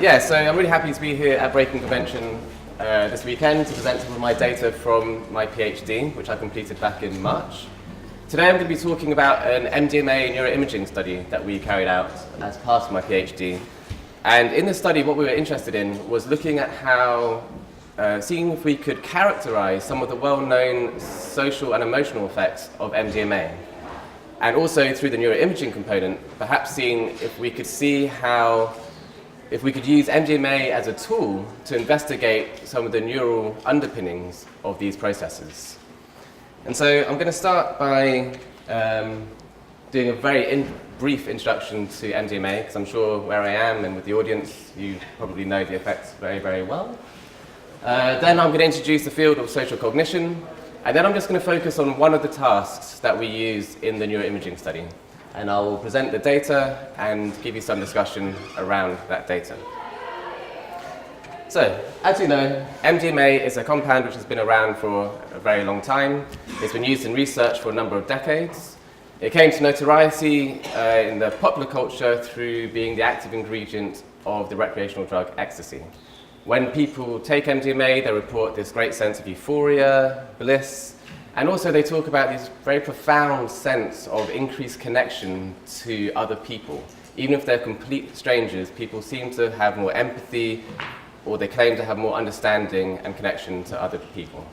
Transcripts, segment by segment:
So I'm really happy to be here at Breaking Convention this weekend to present some of my data from my PhD, which I completed back in March. Today I'm going to be talking about an MDMA neuroimaging study that we carried out as part of my PhD. And in this study, what we were interested in was looking at how, seeing if we could characterize some of the well-known social and emotional effects of MDMA. And also through the neuroimaging component, perhaps seeing if we could see how, if we could use MDMA as a tool to investigate some of the neural underpinnings of these processes. And so I'm going to start by doing a very brief introduction to MDMA, because I'm sure where I am and with the audience, you probably know the effects very, very well. Then I'm going to introduce the field of social cognition, and then I'm just going to focus on one of the tasks that we use in the neuroimaging study. And I will present the data and give you some discussion around that data. So, as you know, MDMA is a compound which has been around for a very long time. It's been used in research for a number of decades. It came to notoriety in the popular culture through being the active ingredient of the recreational drug ecstasy. When people take MDMA, they report this great sense of euphoria, bliss, and also they talk about this very profound sense of increased connection to other people. Even if they're complete strangers, people seem to have more empathy, or they claim to have more understanding and connection to other people.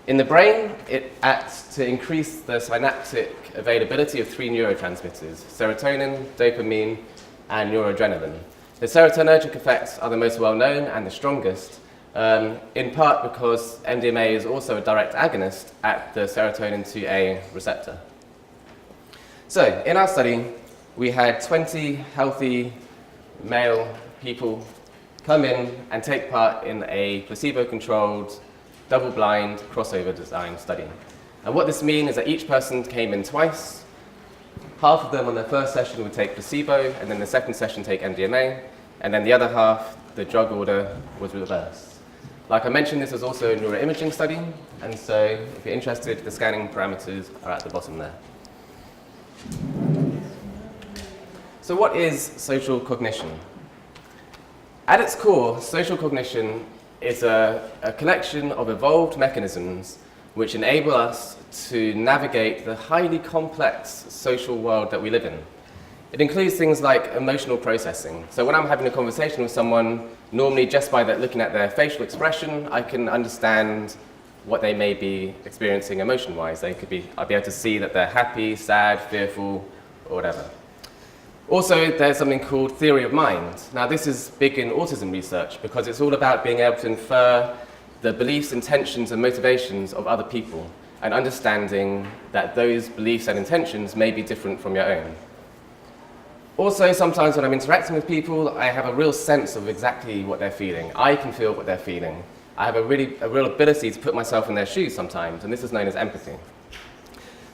In the brain, it acts to increase the synaptic availability of three neurotransmitters: serotonin, dopamine, and noradrenaline. The serotonergic effects are the most well-known and the strongest, in part because MDMA is also a direct agonist at the serotonin 2A receptor. So, in our study, we had 20 healthy male people come in and take part in a placebo-controlled, double-blind, crossover design study. And what this means is that each person came in twice. Half of them on their first session would take placebo, and then the second session take MDMA, and then the other half, the drug order was reversed. Like I mentioned, this is also a neuroimaging study, and so if you're interested, the scanning parameters are at the bottom there. So what is social cognition? At its core, social cognition is a collection of evolved mechanisms which enable us to navigate the highly complex social world that we live in. It includes things like emotional processing. So when I'm having a conversation with someone, normally just by looking at their facial expression, I can understand what they may be experiencing emotion-wise. I'll be able to see that they're happy, sad, fearful, or whatever. Also, there's something called theory of mind. Now, this is big in autism research because it's all about being able to infer the beliefs, intentions, and motivations of other people and understanding that those beliefs and intentions may be different from your own. Also, sometimes when I'm interacting with people, I have a real sense of exactly what they're feeling. I can feel what they're feeling. I have a real ability to put myself in their shoes sometimes, and this is known as empathy.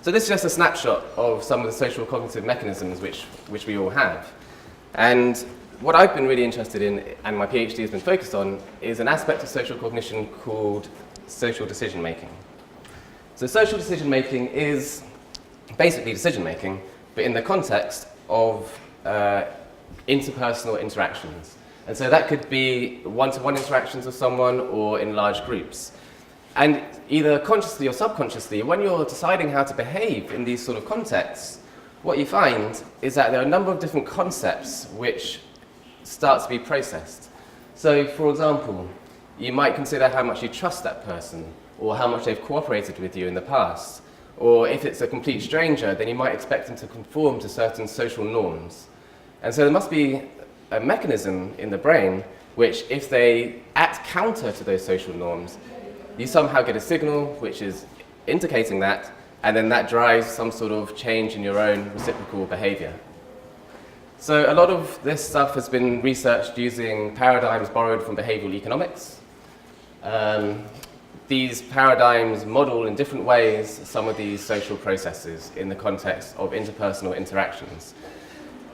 So this is just a snapshot of some of the social cognitive mechanisms which we all have. And what I've been really interested in, and my PhD has been focused on, is an aspect of social cognition called social decision-making. So social decision-making is basically decision-making, but in the context of interpersonal interactions. And so that could be one-to-one interactions with someone or in large groups. And either consciously or subconsciously, when you're deciding how to behave in these sort of contexts, what you find is that there are a number of different concepts which start to be processed. So, for example, you might consider how much you trust that person, or how much they've cooperated with you in the past. Or if it's a complete stranger, then you might expect them to conform to certain social norms. And so there must be a mechanism in the brain which, if they act counter to those social norms, you somehow get a signal which is indicating that, and then that drives some sort of change in your own reciprocal behaviour. So a lot of this stuff has been researched using paradigms borrowed from behavioural economics. These paradigms model in different ways some of these social processes in the context of interpersonal interactions.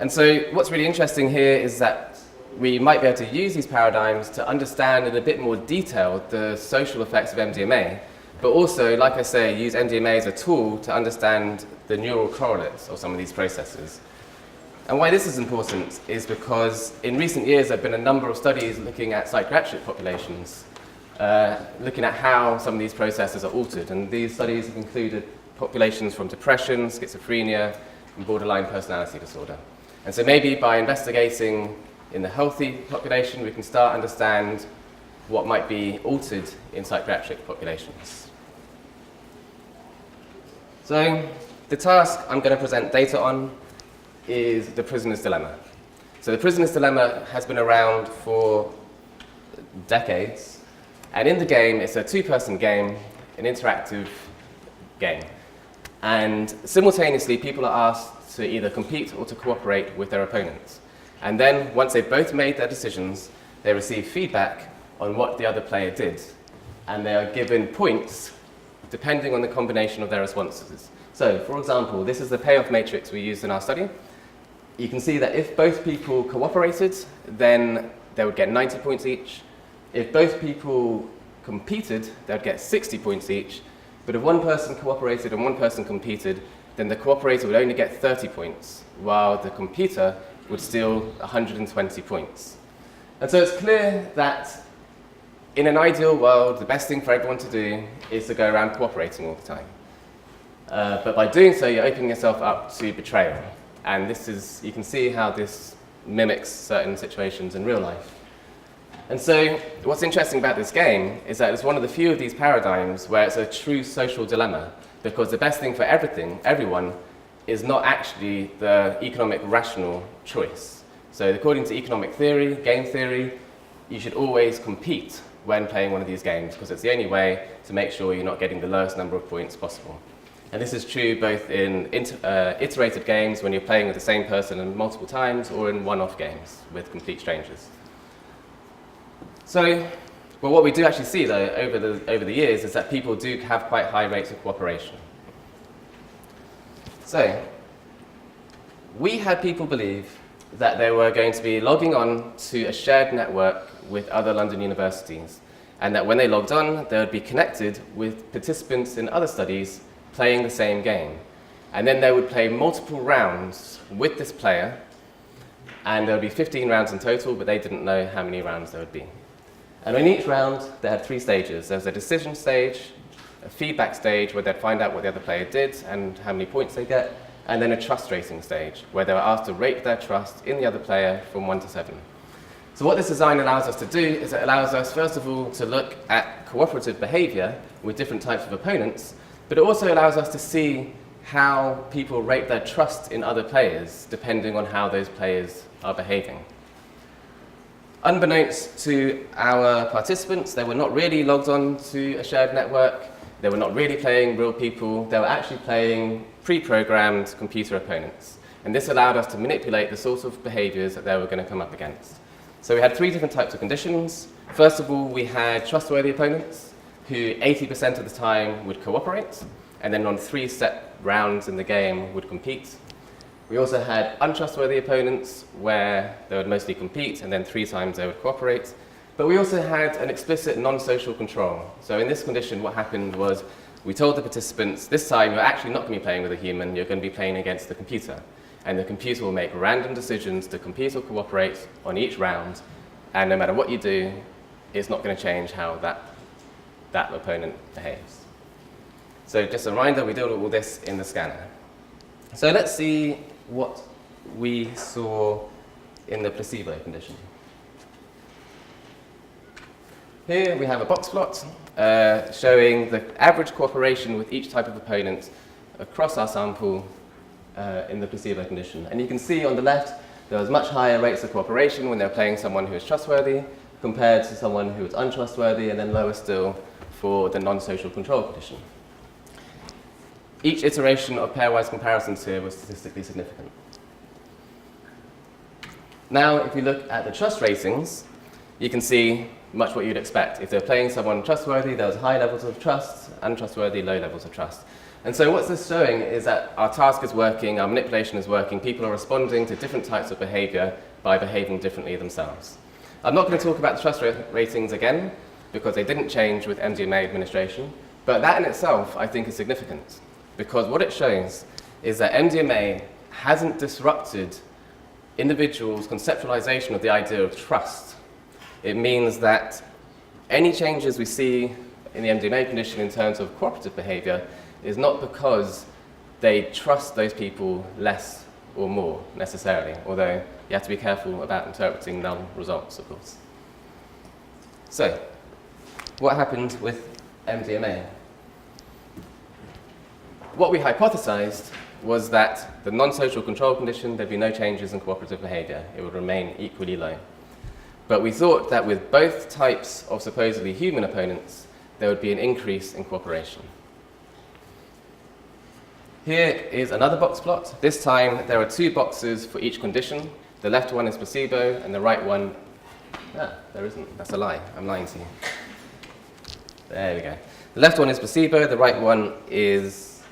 And so what's really interesting here is that we might be able to use these paradigms to understand in a bit more detail the social effects of MDMA, but also, like I say, use MDMA as a tool to understand the neural correlates of some of these processes. And why this is important is because in recent years there have been a number of studies looking at psychiatric populations, looking at how some of these processes are altered. And these studies have included populations from depression, schizophrenia, and borderline personality disorder. And so maybe by investigating in the healthy population, we can start to understand what might be altered in psychiatric populations. So the task I'm going to present data on is the prisoner's dilemma. So the prisoner's dilemma has been around for decades, and in the game, it's a two-person game, an interactive game. And simultaneously, people are asked to either compete or to cooperate with their opponents. And then, once they've both made their decisions, they receive feedback on what the other player did. And they are given points depending on the combination of their responses. So, for example, this is the payoff matrix we used in our study. You can see that if both people cooperated, then they would get 90 points each. If both people competed, they would get 60 points each. But if one person cooperated and one person competed, then the cooperator would only get 30 points, while the competer would steal 120 points. And so it's clear that in an ideal world, the best thing for everyone to do is to go around cooperating all the time. But by doing so, you're opening yourself up to betrayal. And this is, you can see how this mimics certain situations in real life. And so what's interesting about this game is that it's one of the few of these paradigms where it's a true social dilemma, because the best thing for everyone, is not actually the economic rational choice. So according to economic theory, game theory, you should always compete when playing one of these games, because it's the only way to make sure you're not getting the lowest number of points possible. And this is true both in iterated games when you're playing with the same person multiple times, or in one-off games with complete strangers. So, well, what we do actually see though over the years is that people do have quite high rates of cooperation. So, we had people believe that they were going to be logging on to a shared network with other London universities, and that when they logged on, they would be connected with participants in other studies playing the same game. And then they would play multiple rounds with this player, and there would be 15 rounds in total, but they didn't know how many rounds there would be. And in each round, they had 3 stages. There was a decision stage, a feedback stage where they'd find out what the other player did and how many points they get, and then a trust rating stage where they were asked to rate their trust in the other player from 1 to 7. So what this design allows us to do is it allows us, first of all, to look at cooperative behaviour with different types of opponents, but it also allows us to see how people rate their trust in other players depending on how those players are behaving. Unbeknownst to our participants, they were not really logged on to a shared network, they were not really playing real people, they were actually playing pre-programmed computer opponents. And this allowed us to manipulate the sorts of behaviours that they were going to come up against. So we had 3 different types of conditions. First of all, we had trustworthy opponents who 80% of the time would cooperate, and then on 3 set rounds in the game would compete. We also had untrustworthy opponents where they would mostly compete, and then 3 times they would cooperate. But we also had an explicit non-social control. So in this condition, what happened was we told the participants, this time you're actually not going to be playing with a human, you're going to be playing against the computer. And the computer will make random decisions to compete or cooperate on each round, and no matter what you do, it's not going to change how that opponent behaves. So just a reminder, we did all this in the scanner. So let's see what we saw in the placebo condition. Here we have a box plot showing the average cooperation with each type of opponent across our sample in the placebo condition. And you can see on the left, there was much higher rates of cooperation when they were playing someone who was trustworthy compared to someone who was untrustworthy, and then lower still for the non-social control condition. Each iteration of pairwise comparisons here was statistically significant. Now, if you look at the trust ratings, you can see much what you'd expect. If they're playing someone trustworthy, there was high levels of trust, untrustworthy, low levels of trust. And so what's this showing is that our task is working, our manipulation is working, people are responding to different types of behaviour by behaving differently themselves. I'm not going to talk about the trust ratings again, because they didn't change with MDMA administration, but that in itself I think is significant, because what it shows is that MDMA hasn't disrupted individuals' conceptualization of the idea of trust. It means that any changes we see in the MDMA condition in terms of cooperative behavior is not because they trust those people less or more necessarily, although you have to be careful about interpreting null results, of course. So, what happened with MDMA? What we hypothesized was that the non-social control condition, there'd be no changes in cooperative behavior. It would remain equally low. But we thought that with both types of supposedly human opponents, there would be an increase in cooperation. Here is another box plot. This time, there are 2 boxes for each condition. The left one is placebo, and the right one... there isn't. That's a lie. I'm lying to you. There we go. The left one is placebo, the right one is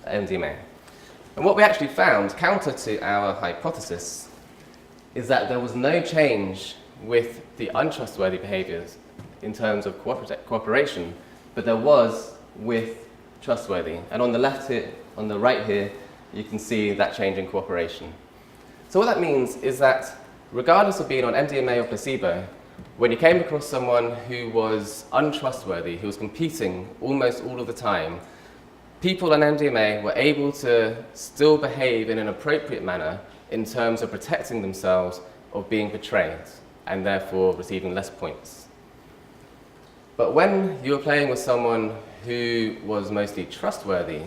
MDMA. And what we actually found, counter to our hypothesis, is that there was no change with the untrustworthy behaviors in terms of cooperation, but there was with trustworthy. And on the left here, on the right here, you can see that change in cooperation. So what that means is that regardless of being on MDMA or placebo, when you came across someone who was untrustworthy, who was competing almost all of the time, people on MDMA were able to still behave in an appropriate manner in terms of protecting themselves of being betrayed and therefore receiving less points. But when you were playing with someone who was mostly trustworthy,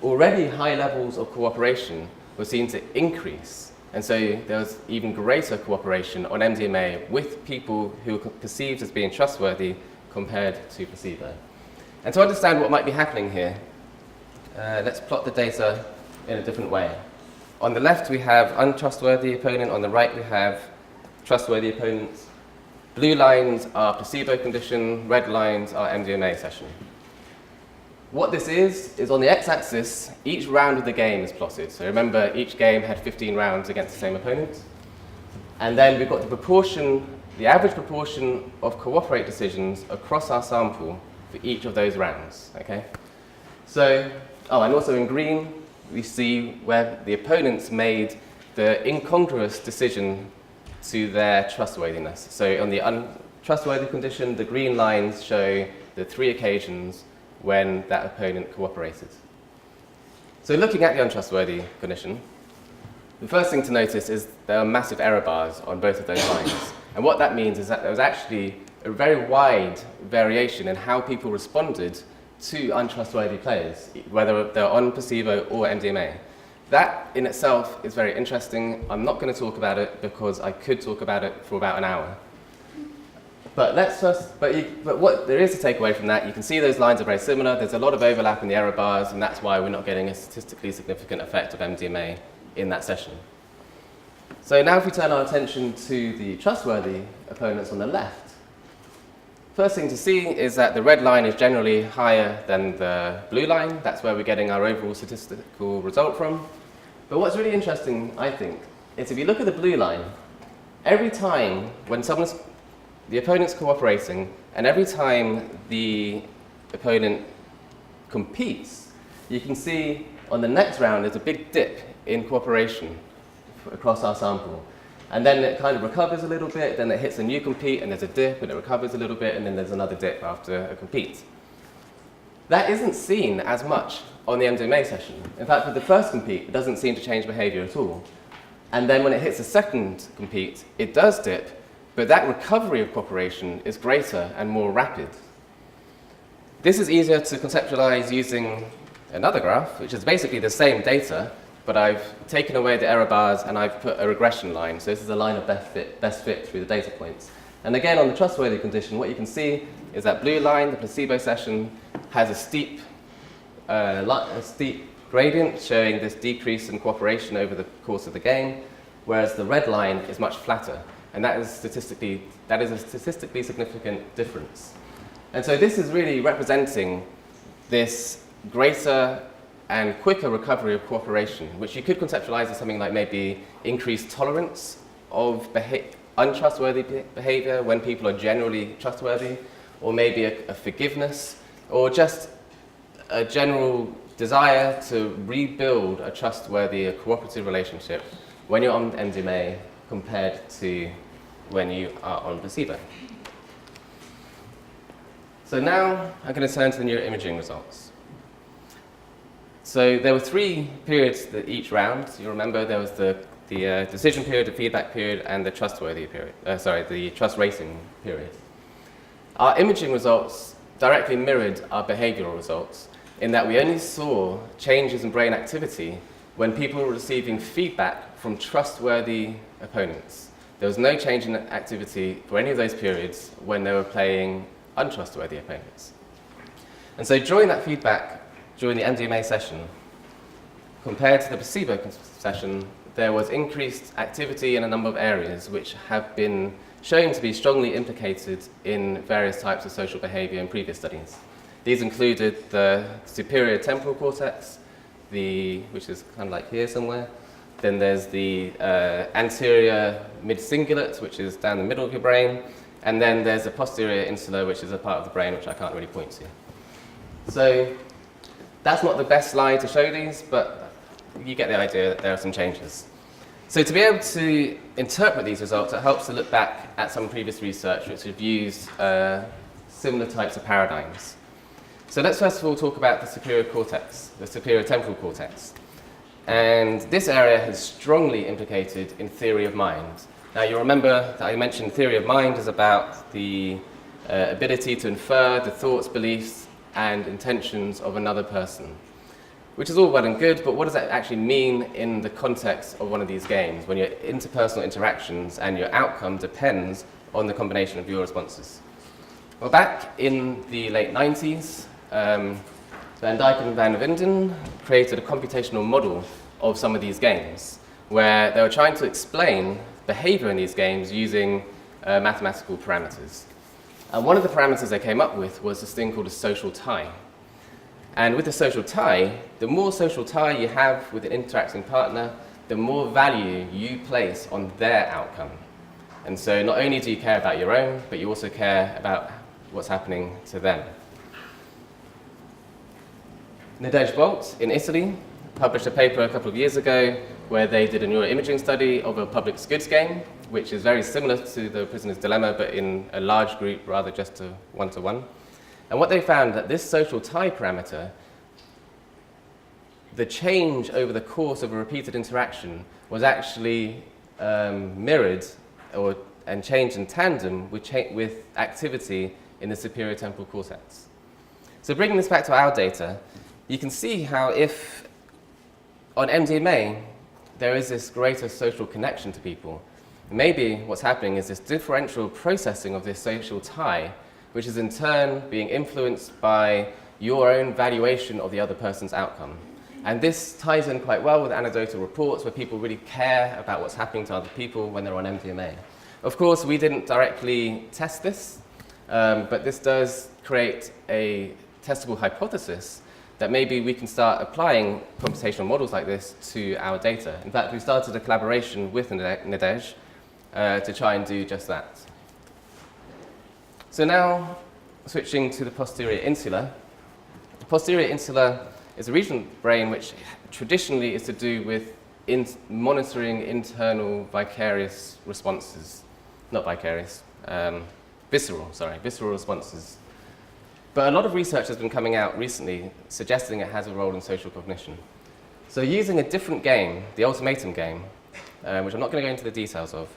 already high levels of cooperation were seen to increase. And so there was even greater cooperation on MDMA with people who were perceived as being trustworthy compared to placebo. And to understand what might be happening here, let's plot the data in a different way. On the left we have untrustworthy opponent, on the right we have trustworthy opponents. Blue lines are placebo condition, red lines are MDMA session. What this is on the x-axis, each round of the game is plotted. So remember, each game had 15 rounds against the same opponent. And then we've got the proportion, the average proportion of cooperate decisions across our sample for each of those rounds, okay? So, and also in green, we see where the opponents made the incongruous decision to their trustworthiness. So on the untrustworthy condition, the green lines show the 3 occasions when that opponent cooperated. So looking at the untrustworthy condition, the first thing to notice is there are massive error bars on both of those lines. And what that means is that there was actually a very wide variation in how people responded to untrustworthy players, whether they're on placebo or MDMA. That in itself is very interesting. I'm not going to talk about it because I could talk about it for about an hour. But what there is to take away from that, you can see those lines are very similar. There's a lot of overlap in the error bars, and that's why we're not getting a statistically significant effect of MDMA in that session. So now if we turn our attention to the trustworthy opponents on the left, first thing to see is that the red line is generally higher than the blue line. That's where we're getting our overall statistical result from. But what's really interesting, I think, is if you look at the blue line, every time when the opponent's cooperating, and every time the opponent competes, you can see on the next round there's a big dip in cooperation across our sample. And then it kind of recovers a little bit, then it hits a new compete, and there's a dip, and it recovers a little bit, and then there's another dip after a compete. That isn't seen as much on the MDMA session. In fact, with the first compete, it doesn't seem to change behavior at all. And then when it hits the second compete, it does dip, but that recovery of cooperation is greater and more rapid. This is easier to conceptualize using another graph, which is basically the same data, but I've taken away the error bars and I've put a regression line. So this is a line of best fit through the data points. And again, on the trustworthy condition, what you can see is that blue line, the placebo session, has a steep gradient showing this decrease in cooperation over the course of the game, whereas the red line is much flatter. And that is a statistically significant difference. And so this is really representing this greater and quicker recovery of cooperation, which you could conceptualize as something like maybe increased tolerance of untrustworthy behavior when people are generally trustworthy, or maybe a forgiveness, or just a general desire to rebuild a trustworthy, a cooperative relationship when you're on MDMA compared to when you are on placebo. So now I'm going to turn to the neuroimaging results. So there were 3 periods that each round. You remember there was the decision period, the feedback period, and the trustworthy period. The trust rating period. Our imaging results directly mirrored our behavioural results in that we only saw changes in brain activity when people were receiving feedback from trustworthy opponents. There was no change in activity for any of those periods when they were playing untrustworthy opponents. And so during that feedback, during the MDMA session, compared to the placebo session, there was increased activity in a number of areas which have been shown to be strongly implicated in various types of social behaviour in previous studies. These included the superior temporal cortex, which is kind of like here somewhere. Then there's the anterior mid-cingulate, which is down the middle of your brain. And then there's the posterior insula, which is a part of the brain which I can't really point to. So that's not the best slide to show these, but you get the idea that there are some changes. So to be able to interpret these results, it helps to look back at some previous research which have used similar types of paradigms. So let's first of all talk about the superior cortex, the superior temporal cortex. And this area is strongly implicated in theory of mind. Now you remember that I mentioned theory of mind is about the ability to infer the thoughts, beliefs, and intentions of another person, which is all well and good, but what does that actually mean in the context of one of these games, when your interpersonal interactions and your outcome depends on the combination of your responses? Well, back in the late 90s, Van Dijk and Van Winden created a computational model of some of these games, where they were trying to explain behavior in these games using mathematical parameters. And one of the parameters they came up with was this thing called a social tie. And with the social tie, the more social tie you have with an interacting partner, the more value you place on their outcome. And so not only do you care about your own, but you also care about what's happening to them. Nadej Bolt in Italy published a paper a couple of years ago where they did a neuroimaging study of a public goods game, which is very similar to the prisoner's dilemma, but in a large group rather just a one-to-one. And what they found that this social tie parameter, the change over the course of a repeated interaction was actually mirrored and changed in tandem with activity in the superior temporal cortex. So bringing this back to our data, you can see how if on MDMA there is this greater social connection to people, maybe what's happening is this differential processing of this social tie, which is in turn being influenced by your own valuation of the other person's outcome. And this ties in quite well with anecdotal reports where people really care about what's happening to other people when they're on MDMA. Of course, we didn't directly test this, but this does create a testable hypothesis that maybe we can start applying computational models like this to our data. In fact, we started a collaboration with Nadej to try and do just that. So now, switching to the posterior insula. The posterior insula is a region of the brain which traditionally is to do with monitoring internal vicarious responses. Not vicarious, visceral responses. But a lot of research has been coming out recently suggesting it has a role in social cognition. So using a different game, the Ultimatum Game, which I'm not going to go into the details of,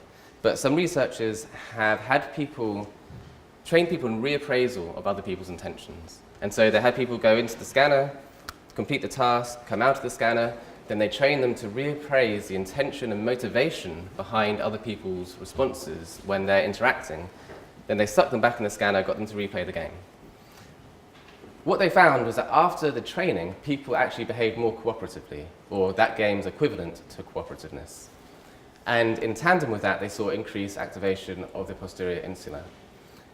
but some researchers have had train people in reappraisal of other people's intentions. And so they had people go into the scanner, complete the task, come out of the scanner, then they train them to reappraise the intention and motivation behind other people's responses when they're interacting. Then they stuck them back in the scanner, got them to replay the game. What they found was that after the training, people actually behaved more cooperatively, or that game's equivalent to cooperativeness. And in tandem with that, they saw increased activation of the posterior insula.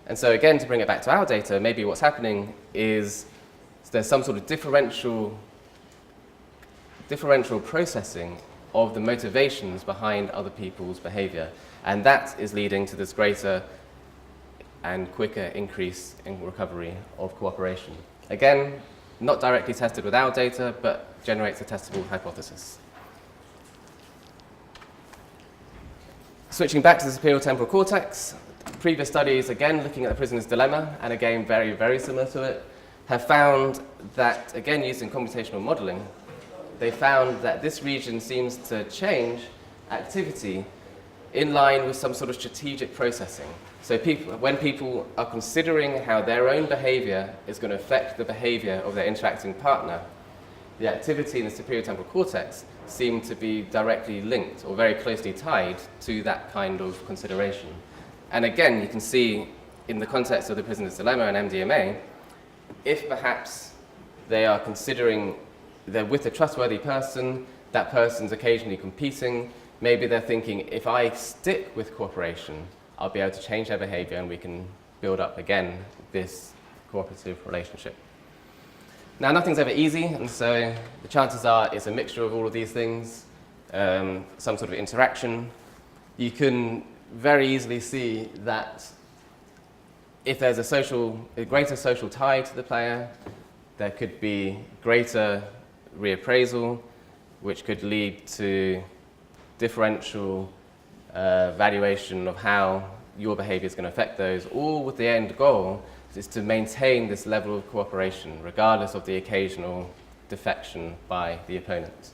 And so again, to bring it back to our data, maybe what's happening is there's some sort of differential processing of the motivations behind other people's behavior. And that is leading to this greater and quicker increase in recovery of cooperation. Again, not directly tested with our data, but generates a testable hypothesis. Switching back to the superior temporal cortex, previous studies, again looking at the prisoner's dilemma, and again very, very similar to it, have found that, again using computational modeling, they found that this region seems to change activity in line with some sort of strategic processing. So when people are considering how their own behaviour is going to affect the behaviour of their interacting partner, the activity in the superior temporal cortex seem to be directly linked or very closely tied to that kind of consideration. And again, you can see in the context of the prisoner's dilemma and MDMA, if perhaps they are considering they're with a trustworthy person, that person's occasionally competing, maybe they're thinking, if I stick with cooperation, I'll be able to change their behaviour and we can build up again this cooperative relationship. Now, nothing's ever easy, and so the chances are it's a mixture of all of these things, some sort of interaction. You can very easily see that if there's a greater social tie to the player, there could be greater reappraisal, which could lead to differential valuation of how your behaviour is going to affect those, all with the end goal is to maintain this level of cooperation, regardless of the occasional defection by the opponent.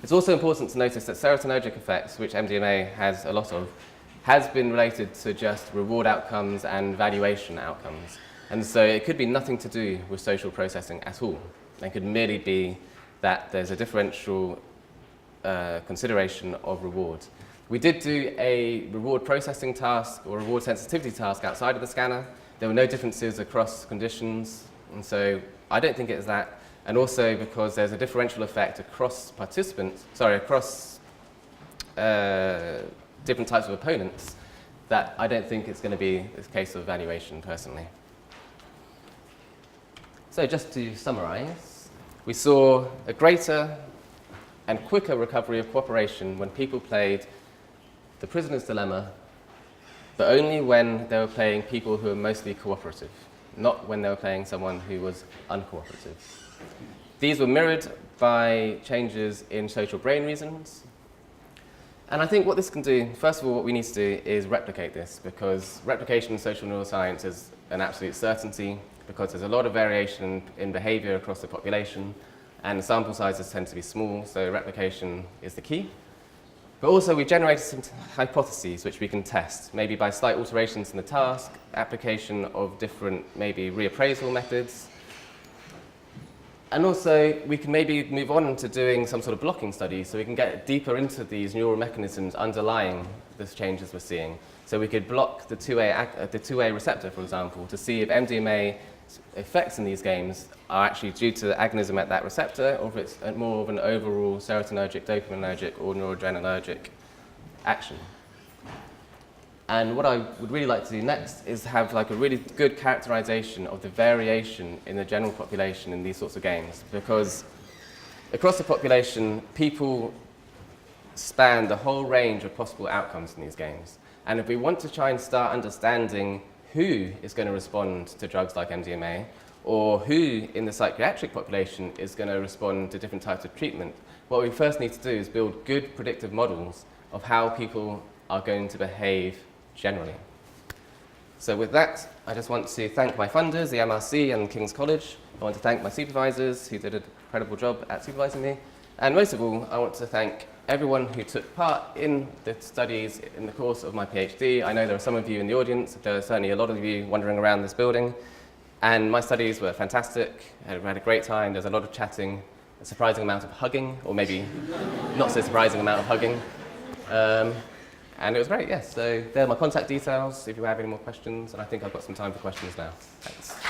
It's also important to notice that serotonergic effects, which MDMA has a lot of, has been related to just reward outcomes and valuation outcomes. And so it could be nothing to do with social processing at all. It could merely be that there's a differential consideration of reward. We did do a reward processing task or reward sensitivity task outside of the scanner. There were no differences across conditions, and so I don't think it is that. And also because there's a differential effect across participants, across different types of opponents, that I don't think it's going to be a case of valuation personally. So just to summarize, we saw a greater and quicker recovery of cooperation when people played the prisoner's dilemma, but only when they were playing people who were mostly cooperative, not when they were playing someone who was uncooperative. These were mirrored by changes in social brain regions. And I think what this can do, first of all, what we need to do is replicate this, because replication in social neuroscience is an absolute certainty, because there's a lot of variation in behavior across the population, and the sample sizes tend to be small, so replication is the key. But also we generated some hypotheses which we can test, maybe by slight alterations in the task, application of different maybe reappraisal methods. And also we can maybe move on to doing some sort of blocking study so we can get deeper into these neural mechanisms underlying these changes we're seeing. So we could block the 2A receptor, for example, to see if MDMA effects in these games are actually due to agonism at that receptor, or if it's more of an overall serotonergic, dopaminergic, or noradrenergic action. And what I would really like to do next is have like a really good characterization of the variation in the general population in these sorts of games, because across the population, people span the whole range of possible outcomes in these games. And if we want to try and start understanding who is going to respond to drugs like MDMA, or who in the psychiatric population is going to respond to different types of treatment, what we first need to do is build good predictive models of how people are going to behave generally. So with that, I just want to thank my funders, the MRC and King's College. I want to thank my supervisors who did an incredible job at supervising me. And most of all, I want to thank everyone who took part in the studies in the course of my PhD. I know there are some of you in the audience. There are certainly a lot of you wandering around this building. And my studies were fantastic. I had a great time. There's a lot of chatting, a surprising amount of hugging, or maybe not so surprising amount of hugging. And it was great, yes. So there are my contact details if you have any more questions. And I think I've got some time for questions now. Thanks.